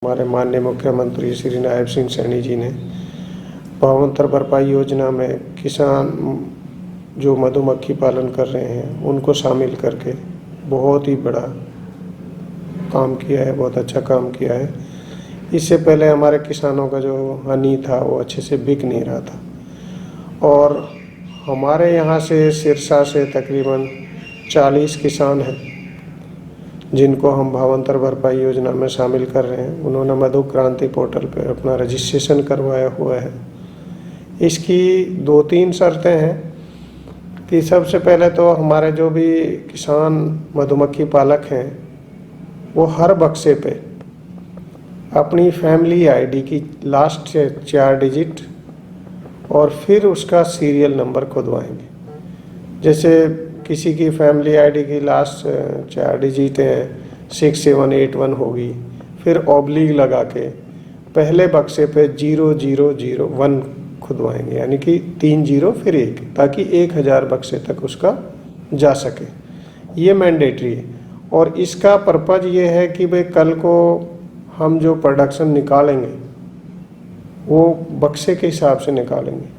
हमारे माननीय मुख्यमंत्री श्री नायब सिंह सैनी जी ने भावांतर भरपाई योजना में किसान जो मधुमक्खी पालन कर रहे हैं उनको शामिल करके बहुत ही बड़ा काम किया है, बहुत अच्छा काम किया है। इससे पहले हमारे किसानों का जो हनी था वो अच्छे से बिक नहीं रहा था और हमारे यहाँ से सिरसा से तकरीबन 40 किसान हैं जिनको हम भावांतर भरपाई योजना में शामिल कर रहे हैं। उन्होंने मधु क्रांति पोर्टल पर अपना रजिस्ट्रेशन करवाया हुआ है। इसकी 2-3 शर्तें हैं कि सबसे पहले तो हमारे जो भी किसान मधुमक्खी पालक हैं वो हर बक्से पे अपनी फैमिली आईडी की लास्ट 4 डिजिट और फिर उसका सीरियल नंबर खुदवाएंगे। जैसे किसी की फैमिली आईडी की लास्ट 4 डिजिट हैं 6781 होगी, फिर ऑब्लिग लगा के पहले बक्से पे 0001 खुदवाएंगे, यानी कि 3 जीरो फिर 1, ताकि 1000 बक्से तक उसका जा सके। ये मैंडेटरी है और इसका पर्पज़ ये है कि भाई कल को हम जो प्रोडक्शन निकालेंगे वो बक्से के हिसाब से निकालेंगे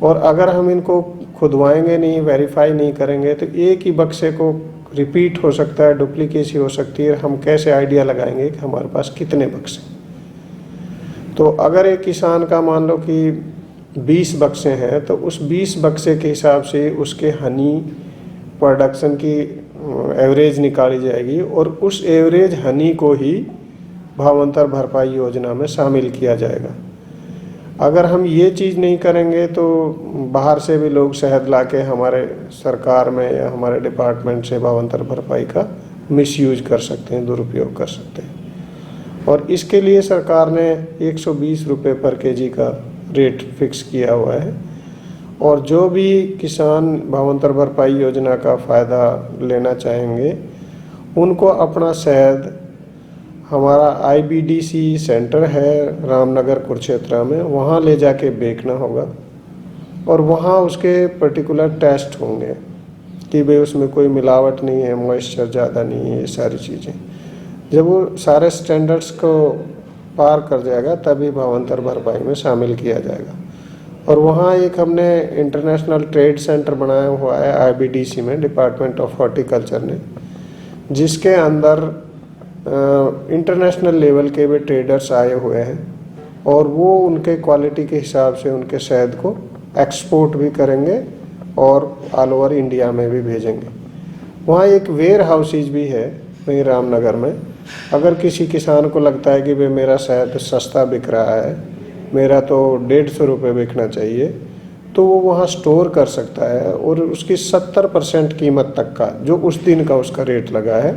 और अगर हम इनको खुदवाएंगे नहीं, वेरीफाई नहीं करेंगे तो एक ही बक्से को रिपीट हो सकता है, डुप्लीकेसी हो सकती है। हम कैसे आइडिया लगाएंगे कि हमारे पास कितने बक्से। तो अगर एक किसान का मान लो कि 20 बक्से हैं तो उस 20 बक्से के हिसाब से उसके हनी प्रोडक्शन की एवरेज निकाली जाएगी और उस एवरेज हनी को ही भावांतर भरपाई योजना में शामिल किया जाएगा। अगर हम ये चीज़ नहीं करेंगे तो बाहर से भी लोग शहद लाके हमारे सरकार में या हमारे डिपार्टमेंट से भावांतर भरपाई का मिसयूज कर सकते हैं, दुरुपयोग कर सकते हैं। और इसके लिए सरकार ने 120 रुपये पर केजी का रेट फिक्स किया हुआ है और जो भी किसान भावांतर भरपाई योजना का फ़ायदा लेना चाहेंगे उनको अपना शहद हमारा IBDC सेंटर है रामनगर कुरुक्षेत्र में, वहाँ ले जाके बेचना होगा और वहाँ उसके पर्टिकुलर टेस्ट होंगे कि भाई उसमें कोई मिलावट नहीं है, मॉइस्चर ज़्यादा नहीं है, ये सारी चीज़ें। जब वो सारे स्टैंडर्ड्स को पार कर जाएगा तभी भावांतर भरपाई में शामिल किया जाएगा। और वहाँ एक हमने इंटरनेशनल ट्रेड सेंटर बनाया हुआ है IBDC में, डिपार्टमेंट ऑफ हॉर्टिकल्चर ने, जिसके अंदर इंटरनेशनल लेवल के भी ट्रेडर्स आए हुए हैं और वो उनके क्वालिटी के हिसाब से उनके शहद को एक्सपोर्ट भी करेंगे और ऑल ओवर इंडिया में भी भेजेंगे। वहाँ एक वेयर हाउसेज भी है वहीं रामनगर में। अगर किसी किसान को लगता है कि भाई मेरा शहद सस्ता बिक रहा है, मेरा तो 150 रुपये बिकना चाहिए, तो वो वहाँ स्टोर कर सकता है और उसकी 70% कीमत तक का जो उस दिन का उसका रेट लगा है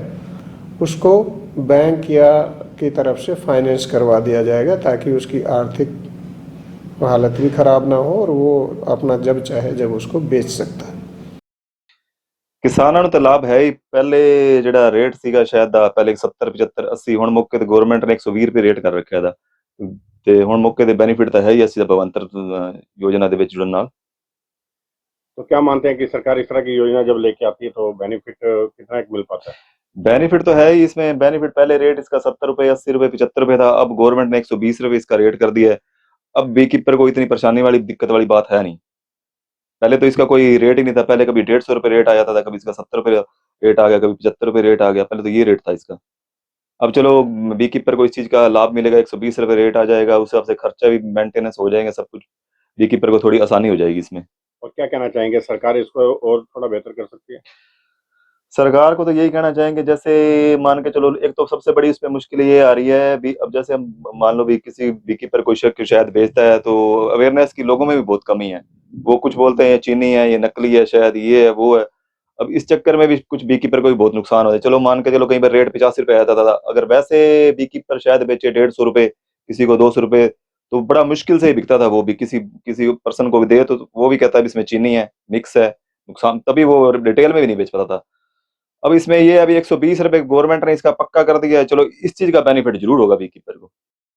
उसको बैंक या की तरफ से फाइनेंस करवा दिया जाएगा ताकि उसकी आर्थिक हालत भी ख़राब ना हो और वो अपना जब चाहे जब उसको बेच सकता है। ਕਿਸਾਨਾਂ ਨੂੰ ਤਾਂ ਲਾਭ ਹੈ ਹੀ। ਪਹਿਲੇ ਜਿਹੜਾ ਰੇਟ ਸੀਗਾ ਸ਼ਾਇਦ ਦਾ ਪਹਿਲੇ 70 75 80, ਹੁਣ ਮੌਕੇ ਤੇ ਗਵਰਨਮੈਂਟ ਨੇ 120 ਰੁਪਏ ਰੇਟ ਕਰ ਰੱਖਿਆ ਦਾ, ਤੇ ਹੁਣ ਮੌਕੇ ਤੇ ਬੈਨੀਫਿਟ ਤਾਂ ਹੈ ਹੀ ਅਸੀਂ ਭਵੰਤਰ योजना ਦੇ ਵਿੱਚ जुड़न नाल। तो क्या मानते हैं कि सरकार इस तरह की योजना जब लेके आती है तो बेनिफिट कितना एक मिल पाता है? बेनिफिट तो है ही इसमें। बेनिफिट पहले रेट इसका 70 रुपए 80 रुपए 75 रुपए था, अब गवर्नमेंट ने 120 रुपए इसका रेट कर दिया है। अब बी कीपर को इतनी परेशानी वाली दिक्कत वाली बात है नहीं। पहले तो इसका कोई रेट ही नहीं था, पहले कभी 150 रुपए रेट आ जाता था, कभी इसका 70 रुपए रेट आ गया, कभी 75 रुपए रेट आ गया। पहले तो ये रेट था इसका। अब चलो बी कीपर को इस चीज का लाभ मिलेगा, 120 रुपए रेट आ जाएगा, उस हिसाब से खर्चा भी मेंटेनेंस हो जाएगा, सब कुछ बी कीपर को थोड़ी आसानी हो जाएगी इसमें। और क्या कहना चाहेंगे, सरकार इसको और थोड़ा बेहतर कर सकती है? सरकार को तो यही कहना चाहेंगे, जैसे मान के चलो, एक तो सबसे बड़ी इसमें मुश्किल ये आ रही है भी, अब जैसे हम मान लो भी किसी बी कीपर कोई शख्स शायद बेचता है तो अवेयरनेस की लोगों में भी बहुत कमी है। वो कुछ बोलते हैं ये चीनी है, ये नकली है, शायद ये है वो है। अब इस चक्कर में भी कुछ बी कीपर को भी बहुत नुकसान होता है। चलो मान के चलो कहीं पर रेट 85 रुपए आता था, अगर वैसे बी कीपर शायद बेचे 150 रुपए, किसी को 200 रुपए, तो बड़ा मुश्किल से ही बिकता था। वो भी किसी किसी पर्सन को भी दे तो वो भी कहता है इसमें चीनी है, मिक्स है, नुकसान, तभी वो डिटेल में भी नहीं बेच पाता था। अब इसमें ये अभी 120 रुपए गवर्नमेंट ने इसका पक्का कर दिया है, चलो इस चीज का बेनिफिट जरूर होगा बी कीपर को।